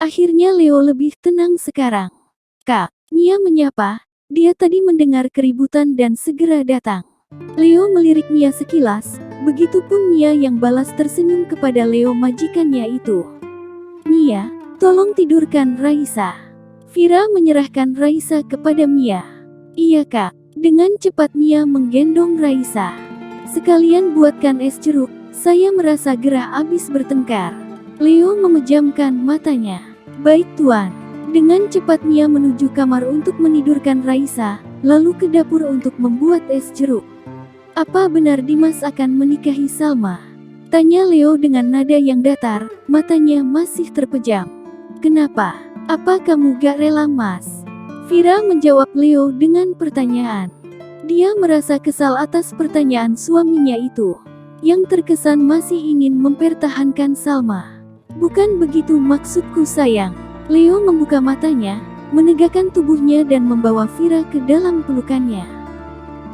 Akhirnya Leo lebih tenang sekarang. Kak, Mia menyapa. Dia tadi mendengar keributan dan segera datang. Leo melirik Mia sekilas, begitupun Mia yang balas tersenyum kepada Leo majikannya itu. Mia, tolong tidurkan Raisa. Vira menyerahkan Raisa kepada Mia. Iya kak, dengan cepat Mia menggendong Raisa. Sekalian buatkan es jeruk, saya merasa gerah abis bertengkar. Leo memejamkan matanya. Baik tuan. Dengan cepat Mia menuju kamar untuk menidurkan Raisa, lalu ke dapur untuk membuat es jeruk. Apa benar Dimas akan menikahi Salma? Tanya Leo dengan nada yang datar, matanya masih terpejam. Kenapa? Apa kamu gak rela mas? Vira menjawab Leo dengan pertanyaan. Dia merasa kesal atas pertanyaan suaminya itu, yang terkesan masih ingin mempertahankan Salma. Bukan begitu maksudku sayang. Leo membuka matanya, menegakkan tubuhnya dan membawa Vira ke dalam pelukannya.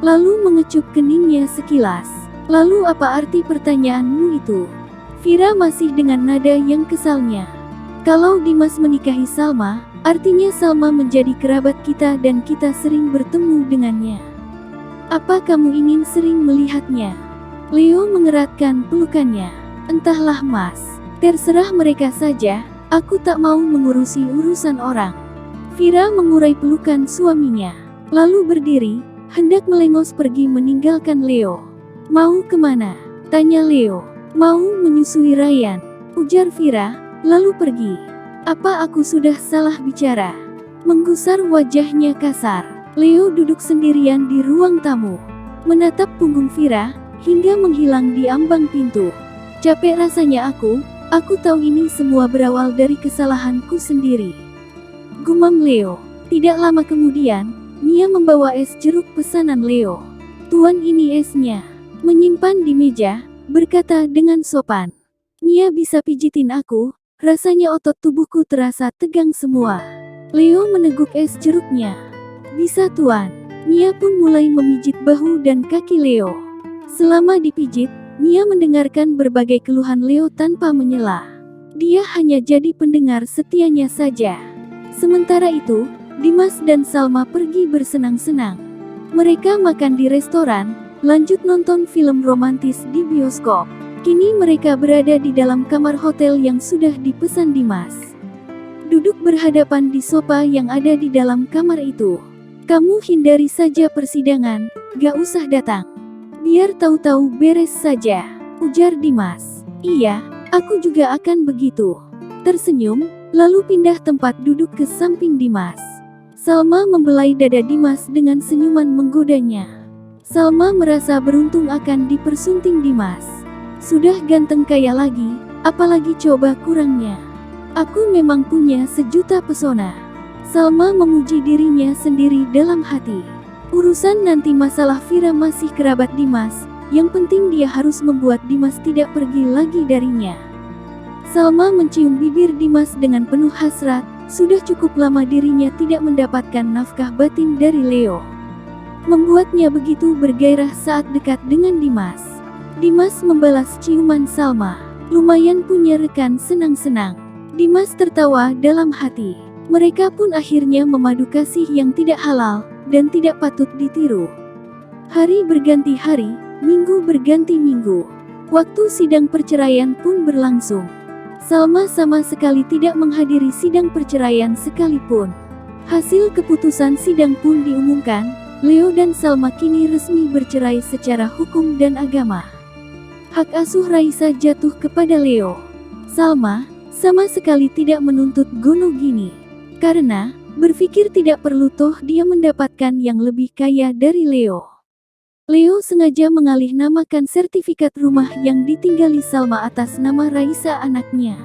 Lalu mengecup keningnya sekilas. Lalu apa arti pertanyaanmu itu? Vira masih dengan nada yang kesalnya. Kalau Dimas menikahi Salma, artinya Salma menjadi kerabat kita dan kita sering bertemu dengannya. Apa kamu ingin sering melihatnya? Leo mengeratkan pelukannya. Entahlah mas, terserah mereka saja. Aku tak mau mengurusi urusan orang. Vira mengurai pelukan suaminya, lalu berdiri, hendak melengos pergi meninggalkan Leo. Mau kemana? Tanya Leo. Mau menyusui Ryan, ujar Vira, lalu pergi. Apa aku sudah salah bicara? Menggusar wajahnya kasar. Leo duduk sendirian di ruang tamu, menatap punggung Vira, hingga menghilang di ambang pintu. Capek rasanya Aku tahu ini semua berawal dari kesalahanku sendiri. Gumam Leo. Tidak lama kemudian, Mia membawa es jeruk pesanan Leo. Tuan ini esnya. Menyimpan di meja, berkata dengan sopan. Mia bisa pijitin aku, rasanya otot tubuhku terasa tegang semua. Leo meneguk es jeruknya. Bisa tuan. Mia pun mulai memijit bahu dan kaki Leo. Selama dipijit, Mia mendengarkan berbagai keluhan Leo tanpa menyela. Dia hanya jadi pendengar setianya saja. Sementara itu, Dimas dan Salma pergi bersenang-senang. Mereka makan di restoran, lanjut nonton film romantis di bioskop. Kini mereka berada di dalam kamar hotel yang sudah dipesan Dimas. Duduk berhadapan di sofa yang ada di dalam kamar itu. Kamu hindari saja persidangan, gak usah datang. Biar tahu-tahu beres saja, ujar Dimas. Iya, aku juga akan begitu. Tersenyum, lalu pindah tempat duduk ke samping Dimas. Salma membelai dada Dimas dengan senyuman menggodanya. Salma merasa beruntung akan dipersunting Dimas. Sudah ganteng kaya lagi, apalagi coba kurangnya. Aku memang punya sejuta pesona. Salma memuji dirinya sendiri dalam hati. Urusan nanti masalah Vira masih kerabat Dimas, yang penting dia harus membuat Dimas tidak pergi lagi darinya. Salma mencium bibir Dimas dengan penuh hasrat, sudah cukup lama dirinya tidak mendapatkan nafkah batin dari Leo. Membuatnya begitu bergairah saat dekat dengan Dimas. Dimas membalas ciuman Salma, lumayan punya rekan senang-senang. Dimas tertawa dalam hati. Mereka pun akhirnya memadu kasih yang tidak halal dan tidak patut ditiru. Hari berganti hari, minggu berganti minggu. Waktu sidang perceraian pun berlangsung. Salma sama sekali tidak menghadiri sidang perceraian sekalipun. Hasil keputusan sidang pun diumumkan, Leo dan Salma kini resmi bercerai secara hukum dan agama. Hak asuh Raisa jatuh kepada Leo. Salma sama sekali tidak menuntut Gono Gini, karena berpikir tidak perlu toh dia mendapatkan yang lebih kaya dari Leo. Leo sengaja mengalih namakan sertifikat rumah yang ditinggali Salma atas nama Raisa anaknya.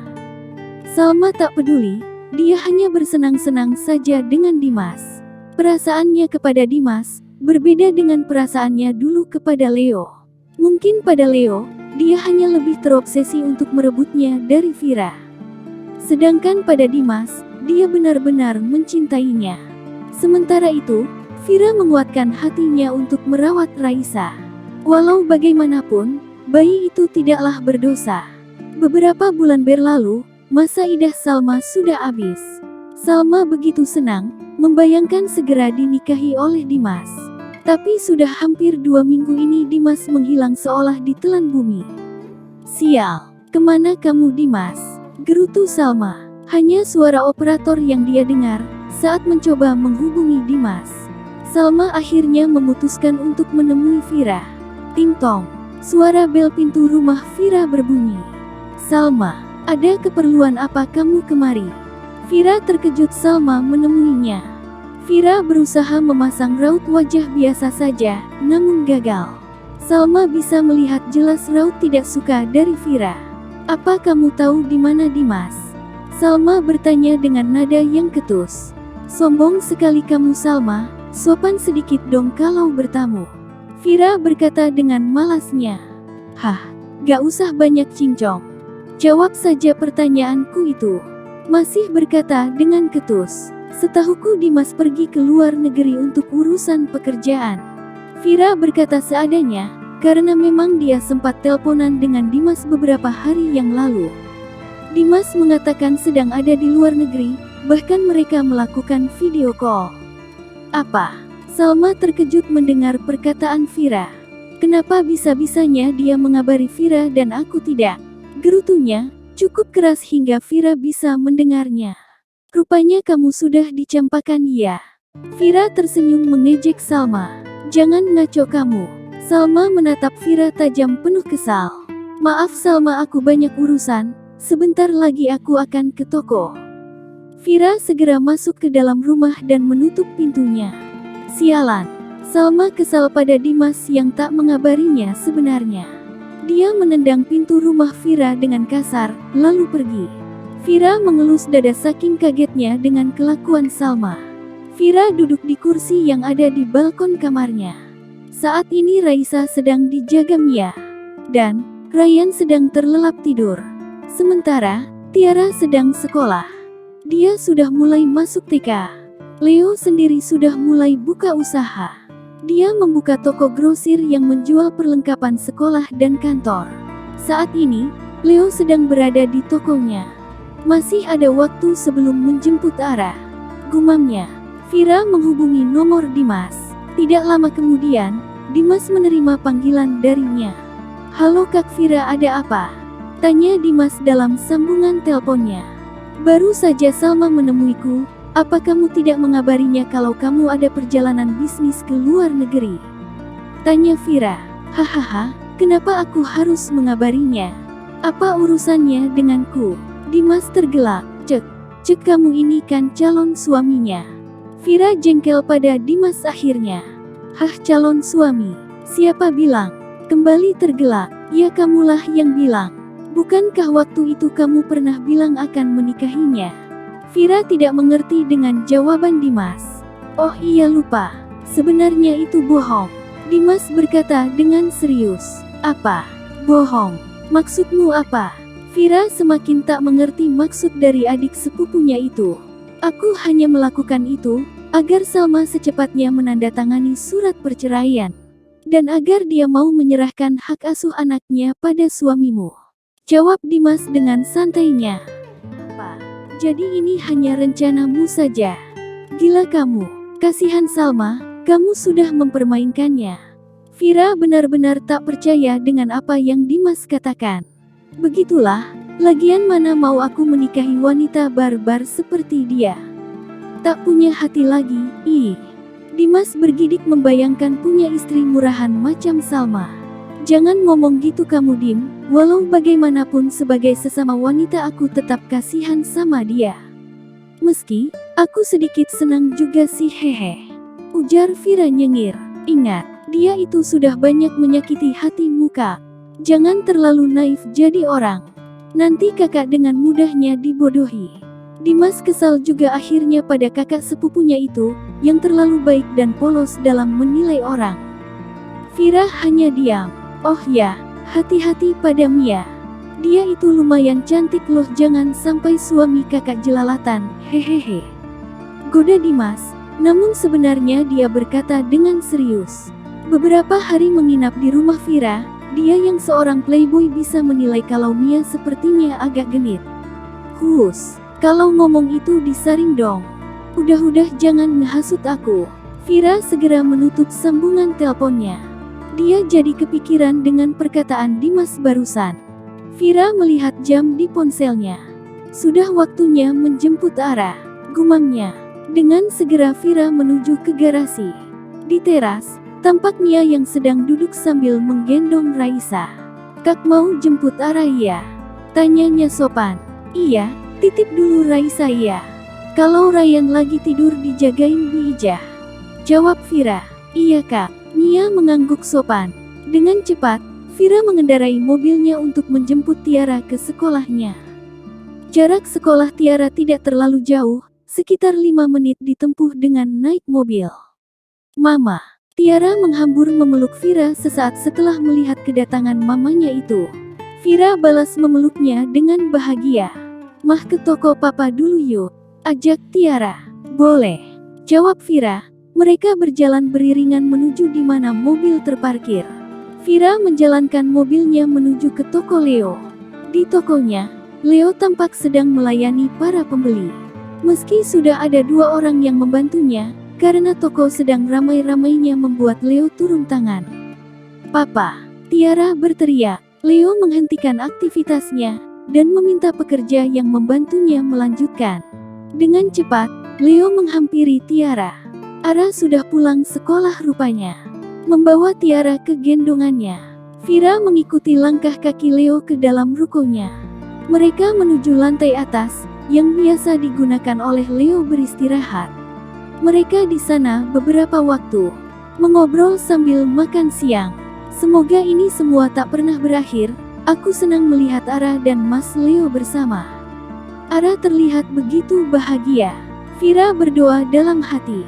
Salma tak peduli, dia hanya bersenang-senang saja dengan Dimas. Perasaannya kepada Dimas berbeda dengan perasaannya dulu kepada Leo. Mungkin pada Leo, dia hanya lebih terobsesi untuk merebutnya dari Vira. Sedangkan pada Dimas, dia benar-benar mencintainya. Sementara itu, Vira menguatkan hatinya untuk merawat Raisa. Walau bagaimanapun, bayi itu tidaklah berdosa. Beberapa bulan berlalu, masa idah Salma sudah habis. Salma begitu senang, membayangkan segera dinikahi oleh Dimas. Tapi sudah hampir 2 minggu ini Dimas menghilang seolah ditelan bumi. Sial, kemana kamu Dimas? Gerutu Salma. Hanya suara operator yang dia dengar saat mencoba menghubungi Dimas. Salma akhirnya memutuskan untuk menemui Vira. Ting tong, suara bel pintu rumah Vira berbunyi. Salma, ada keperluan apa kamu kemari? Vira terkejut Salma menemuinya. Vira berusaha memasang raut wajah biasa saja, namun gagal. Salma bisa melihat jelas raut tidak suka dari Vira. Apa kamu tahu di mana Dimas? Salma bertanya dengan nada yang ketus. Sombong sekali kamu Salma, sopan sedikit dong kalau bertamu. Vira berkata dengan malasnya. Hah, gak usah banyak cincong. Jawab saja pertanyaanku itu. Masih berkata dengan ketus. Setahuku Dimas pergi ke luar negeri untuk urusan pekerjaan. Vira berkata seadanya, karena memang dia sempat teleponan dengan Dimas beberapa hari yang lalu. Dimas mengatakan sedang ada di luar negeri, bahkan mereka melakukan video call. Apa? Salma terkejut mendengar perkataan Vira. Kenapa bisa-bisanya dia mengabari Vira dan aku tidak? Gerutunya cukup keras hingga Vira bisa mendengarnya. Rupanya kamu sudah dicampakan ya. Vira tersenyum mengejek Salma. Jangan ngaco kamu. Salma menatap Vira tajam penuh kesal. Maaf Salma, aku banyak urusan, sebentar lagi aku akan ke toko. Vira segera masuk ke dalam rumah dan menutup pintunya. Sialan. Salma kesal pada Dimas yang tak mengabarinya sebenarnya. Dia menendang pintu rumah Vira dengan kasar, lalu pergi. Vira mengelus dada saking kagetnya dengan kelakuan Salma. Vira duduk di kursi yang ada di balkon kamarnya. Saat ini Raisa sedang dijaga Mia. Dan Ryan sedang terlelap tidur. Sementara Tiara sedang sekolah. Dia sudah mulai masuk TK. Leo sendiri sudah mulai buka usaha. Dia membuka toko grosir yang menjual perlengkapan sekolah dan kantor. Saat ini, Leo sedang berada di tokonya. Masih ada waktu sebelum menjemput Ara. Gumamnya. Vira menghubungi nomor Dimas. Tidak lama kemudian, Dimas menerima panggilan darinya. Halo Kak Vira, ada apa? Tanya Dimas dalam sambungan teleponnya. Baru saja Salma menemuiku, apa kamu tidak mengabarinya kalau kamu ada perjalanan bisnis ke luar negeri? Tanya Vira. Hahaha, kenapa aku harus mengabarinya? Apa urusannya denganku? Dimas tergelak. Cek kamu ini kan calon suaminya. Vira jengkel pada Dimas akhirnya. Hah, calon suami? Siapa bilang? Kembali tergelak. Ya kamulah yang bilang. Bukankah waktu itu kamu pernah bilang akan menikahinya? Vira tidak mengerti dengan jawaban Dimas. Oh iya lupa. Sebenarnya itu bohong. Dimas berkata dengan serius. Apa? Bohong? Maksudmu apa? Vira semakin tak mengerti maksud dari adik sepupunya itu. Aku hanya melakukan itu agar Salma secepatnya menandatangani surat perceraian. Dan agar dia mau menyerahkan hak asuh anaknya pada suamimu. Jawab Dimas dengan santainya. Apa? Jadi ini hanya rencanamu saja? Gila kamu. Kasihan Salma, kamu sudah mempermainkannya. Vira benar-benar tak percaya dengan apa yang Dimas katakan. Begitulah, lagian mana mau aku menikahi wanita barbar seperti dia. Tak punya hati lagi, ih. Dimas bergidik membayangkan punya istri murahan macam Salma. Jangan ngomong gitu kamu Dim, walau bagaimanapun sebagai sesama wanita aku tetap kasihan sama dia. Meski, aku sedikit senang juga sih hehe. Ujar Vira nyengir. Ingat, dia itu sudah banyak menyakiti hatimu Kak. Jangan terlalu naif jadi orang. Nanti kakak dengan mudahnya dibodohi. Dimas kesal juga akhirnya pada kakak sepupunya itu, yang terlalu baik dan polos dalam menilai orang. Vira hanya diam. Oh ya, hati-hati pada Mia. Dia itu lumayan cantik loh, jangan sampai suami kakak jelalatan, hehehe. Goda Dimas, namun sebenarnya dia berkata dengan serius. Beberapa hari menginap di rumah Vira, dia yang seorang playboy bisa menilai kalau Mia sepertinya agak genit. Hus, kalau ngomong itu disaring dong. Udah jangan ngehasut aku. Vira segera menutup sambungan teleponnya. Dia jadi kepikiran dengan perkataan Dimas barusan. Vira melihat jam di ponselnya. Sudah waktunya menjemput Ara, gumamnya. Dengan segera Vira menuju ke garasi. Di teras, tampak Mia yang sedang duduk sambil menggendong Raisa. "Kak mau jemput Ara ya?" tanyanya sopan. "Iya, titip dulu Raisa ya. Kalau Ryan lagi tidur dijagain Bu Ijah," jawab Vira. "Iya kak." Mia mengangguk sopan. Dengan cepat, Vira mengendarai mobilnya untuk menjemput Tiara ke sekolahnya. Jarak sekolah Tiara tidak terlalu jauh, sekitar 5 menit ditempuh dengan naik mobil. "Mama." Tiara menghambur memeluk Vira sesaat setelah melihat kedatangan mamanya itu. Vira balas memeluknya dengan bahagia. "Mah ke toko papa dulu yuk," ajak Tiara. "Boleh," jawab Vira. Mereka berjalan beriringan menuju di mana mobil terparkir. Vira menjalankan mobilnya menuju ke toko Leo. Di tokonya, Leo tampak sedang melayani para pembeli. Meski sudah ada 2 orang yang membantunya, karena toko sedang ramai-ramainya membuat Leo turun tangan. "Papa!" Tiara berteriak. Leo menghentikan aktivitasnya dan meminta pekerja yang membantunya melanjutkan. Dengan cepat, Leo menghampiri Tiara. Ara sudah pulang sekolah rupanya. Membawa Tiara ke gendongannya. Vira mengikuti langkah kaki Leo ke dalam rukonya. Mereka menuju lantai atas, yang biasa digunakan oleh Leo beristirahat. Mereka di sana beberapa waktu, mengobrol sambil makan siang. "Semoga ini semua tak pernah berakhir. Aku senang melihat Ara dan Mas Leo bersama." Ara terlihat begitu bahagia. Vira berdoa dalam hati.